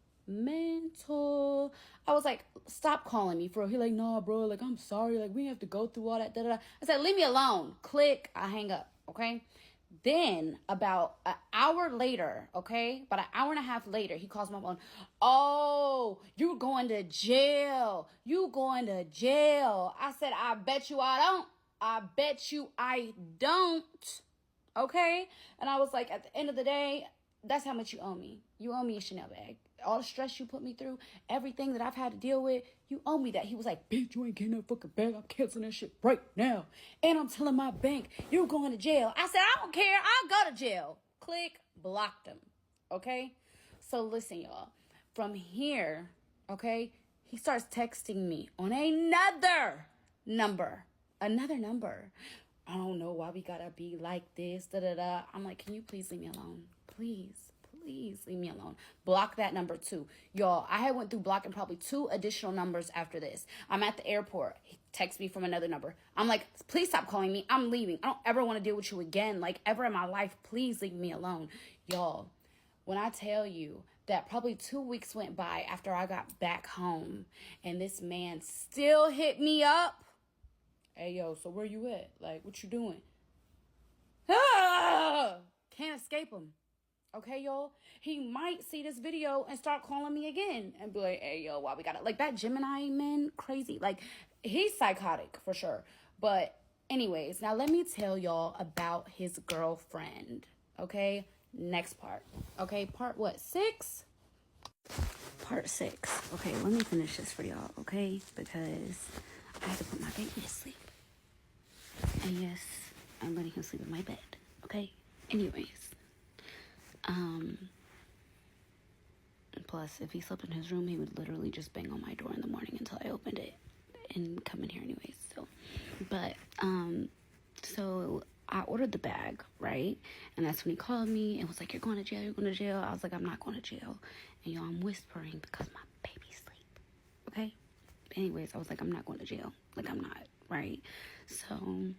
I was like, stop calling me, bro. He like, nah, bro. Like, I'm sorry. Like, we have to go through all that. Da, da, da. I said, leave me alone. Click. I hang up, okay? Then about an hour later, okay, about an hour and a half later, he calls my phone. Oh, you going to jail. You going to jail. I said, I bet you I don't. I bet you I don't. Okay? And I was like, at the end of the day, that's how much you owe me. You owe me a Chanel bag. All the stress you put me through, everything that I've had to deal with, you owe me that. He was like, bitch, you ain't getting that fucking bag. I'm canceling that shit right now. And I'm telling my bank, you're going to jail. I said, I don't care. I'll go to jail. Click, blocked him. Okay? So listen, y'all. From here, okay, he starts texting me on another number. Another number. I don't know why we gotta be like this, da-da-da. I'm like, can you please leave me alone? Please leave me alone. Block that number too. Y'all, I had went through blocking probably 2 additional numbers after this. I'm at the airport. He texts me from another number. I'm like, please stop calling me. I'm leaving. I don't ever want to deal with you again, like ever in my life. Please leave me alone. Y'all, when I tell you that probably 2 weeks went by after I got back home and this man still hit me up. Hey, yo, so where you at? Like, what you doing? Can't escape him. Okay, y'all? He might see this video and start calling me again and be like, hey, yo, why we gotta... Like, that Gemini man, crazy. Like, he's psychotic for sure. But anyways, now let me tell y'all about his girlfriend. Okay? Next part. Okay, part what? 6? Part 6. Okay, let me finish this for y'all, okay? Because I have to put my baby to sleep. And yes, I'm letting him sleep in my bed, okay? Anyways. Plus, if he slept in his room, he would literally just bang on my door in the morning until I opened it and come in here anyways. So I ordered the bag, right? And that's when he called me and was like, you're going to jail. I was like, I'm not going to jail. And y'all, I'm whispering because my baby's asleep, okay? Anyways, I was like, I'm not going to jail. Like, I'm not, right? So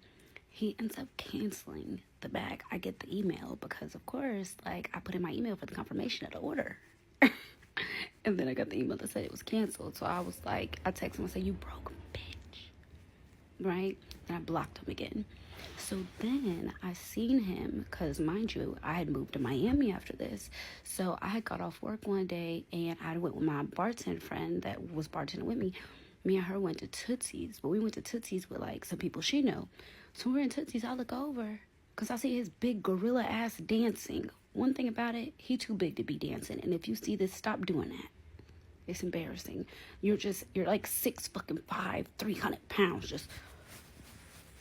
he ends up canceling the bag. I get the email because, of course, like, I put in my email for the confirmation of the order. And then I got the email that said it was canceled. So I was like, I text him, I said, you broke bitch. Right? And I blocked him again. So then I seen him, because mind you, I had moved to Miami after this. So I had got off work one day and I went with my bartender friend that was bartending with me. Me and her went to Tootsie's, but we went to Tootsie's with like some people she know. So we're in Tootsie's, I look over because I see his big gorilla ass dancing. One thing about it, he too big to be dancing. And if you see this, stop doing that. It's embarrassing. You're like 6'5", 300 pounds. Just,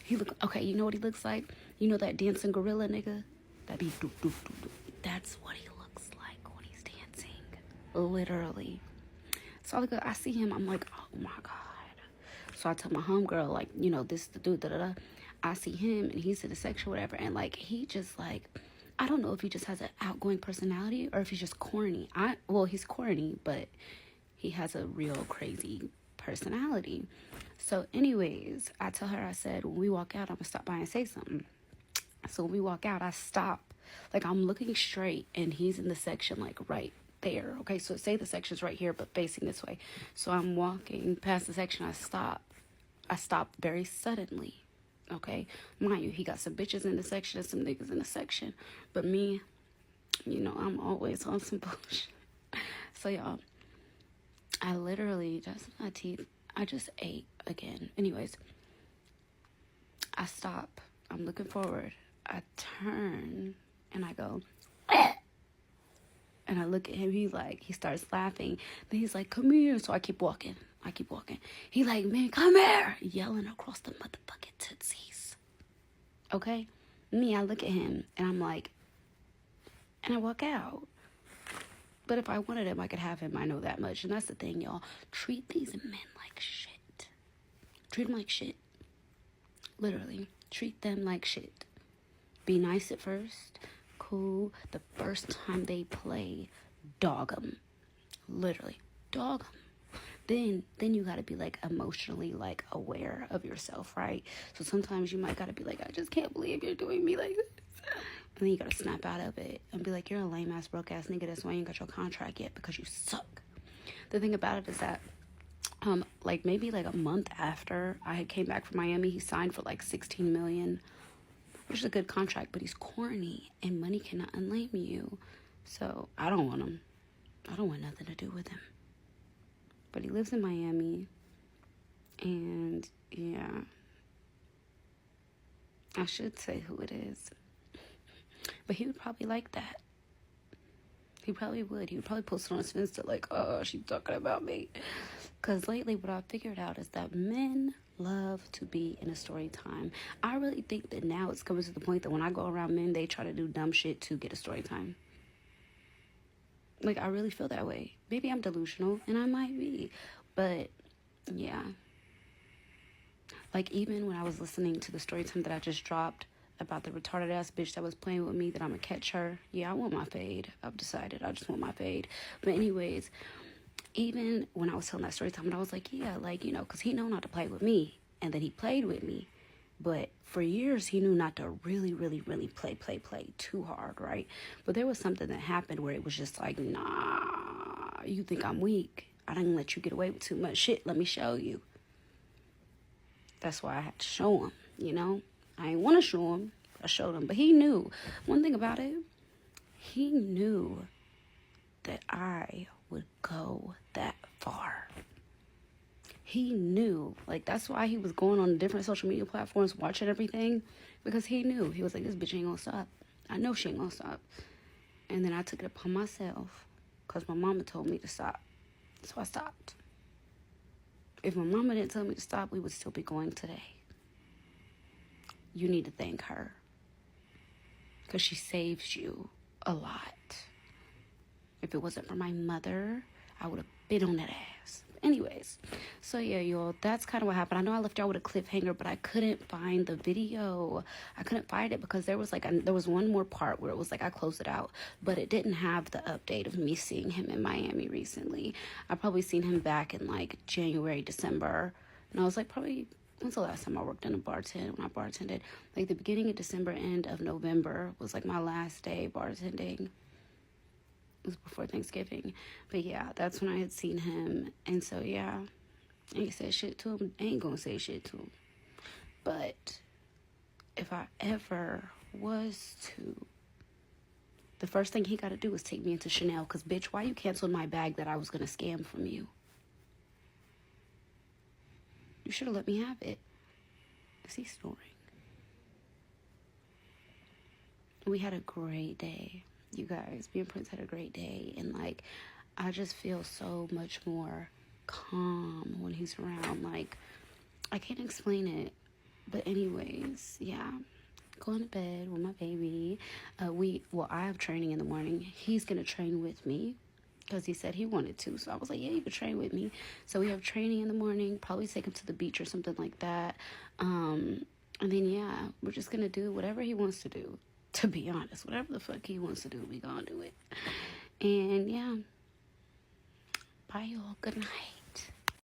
he look, okay, you know what he looks like? You know that dancing gorilla nigga? That be do. That's what he looks like when he's dancing. Literally. So I see him, I'm like, oh my God. So I tell my homegirl, like, you know, this is the dude, da-da-da. I see him and he's in the section or whatever. And like, he just like, I don't know if he just has an outgoing personality or if he's just corny. He's corny, but he has a real crazy personality. So anyways, I tell her, I said, when we walk out, I'm gonna stop by and say something. So when we walk out, I stop. Like, I'm looking straight and he's in the section like right there. Okay, so say the section's right here, but facing this way. So I'm walking past the section, I stop very suddenly. Okay, mind you, he got some bitches in the section and some niggas in the section, but me, you know, I'm always on some bullshit. So y'all, I literally I just ate again. Anyways, I stop, I'm looking forward, I turn and I go and I look at him, he starts laughing, then he's like, come here. So I keep walking. He like, man, come here, yelling across the motherfucking Tootsies. Okay? Me, I look at him and I'm like, and I walk out. But if I wanted him, I could have him. I know that much. And that's the thing, y'all. Treat these men like shit. Treat them like shit. Literally. Treat them like shit. Be nice at first. cool. The first time they play, dog them. Literally, dog them. Then you gotta be like emotionally like aware of yourself, right? So sometimes you might gotta be like, I just can't believe you're doing me like this. And then you gotta snap out of it and be like, you're a lame ass broke ass nigga. That's why you ain't got your contract yet, because you suck. The thing about it is that like maybe like a month after I had came back from Miami, he signed for like 16 million, which is a good contract, but he's corny and money cannot unlame you. So I don't want him. I don't want nothing to do with him. But he lives in Miami, and yeah, I should say who it is. But he would probably like that. He probably would. He would probably post it on his Insta like, oh, she's talking about me. Because lately what I figured out is that men love to be in a story time. I really think that now it's coming to the point that when I go around men, they try to do dumb shit to get a story time. Like, I really feel that way. Maybe I'm delusional, and I might be. But, yeah. Like, even when I was listening to the story time that I just dropped about the retarded ass bitch that was playing with me, that I'm gonna catch her. Yeah, I want my fade. I've decided I just want my fade. But anyways, even when I was telling that story time, and I was like, yeah, like, you know, because he know not to play with me. And then he played with me. But for years, he knew not to really, really, really play too hard, right? But there was something that happened where it was just like, nah, you think I'm weak. I didn't let you get away with too much shit. Let me show you. That's why I had to show him, you know? I didn't want to show him. I showed him. But he knew. One thing about it, he knew that I would go that far. He knew. Like, that's why he was going on different social media platforms, watching everything. Because he knew. He was like, this bitch ain't gonna stop. I know she ain't gonna stop. And then I took it upon myself. Because my mama told me to stop. So I stopped. If my mama didn't tell me to stop, we would still be going today. You need to thank her. Because she saves you a lot. If it wasn't for my mother, I would have been on that ass. Anyways, so yeah, y'all, that's kind of what happened. I know I left y'all with a cliffhanger, but I couldn't find the video. I couldn't find it because there was like there was one more part where it was like I closed it out, but it didn't have the update of me seeing him in Miami recently. I probably seen him back in like January, December, and I was like, probably, when's the last time I worked in a bartend? When I bartended, like the beginning of December, end of November was like my last day bartending. It was before Thanksgiving. But yeah, that's when I had seen him. And so yeah, I ain't said shit to him. I ain't gonna say shit to him. But if I ever was to, the first thing he gotta do is take me into Chanel. Because bitch, why you canceled my bag that I was gonna scam from you? You should have let me have it. Is he snoring? We had a great day. You guys, me and Prince had a great day, and like I just feel so much more calm when he's around. Like, I can't explain it, but anyways, yeah, going to bed with my baby. I have training in the morning. He's gonna train with me because he said he wanted to, so I was like, yeah, you could train with me. So we have training in the morning, probably take him to the beach or something like that, and then yeah, we're just gonna do whatever he wants to do. To be honest, whatever the fuck he wants to do, we gonna do it. And yeah, bye y'all, good night.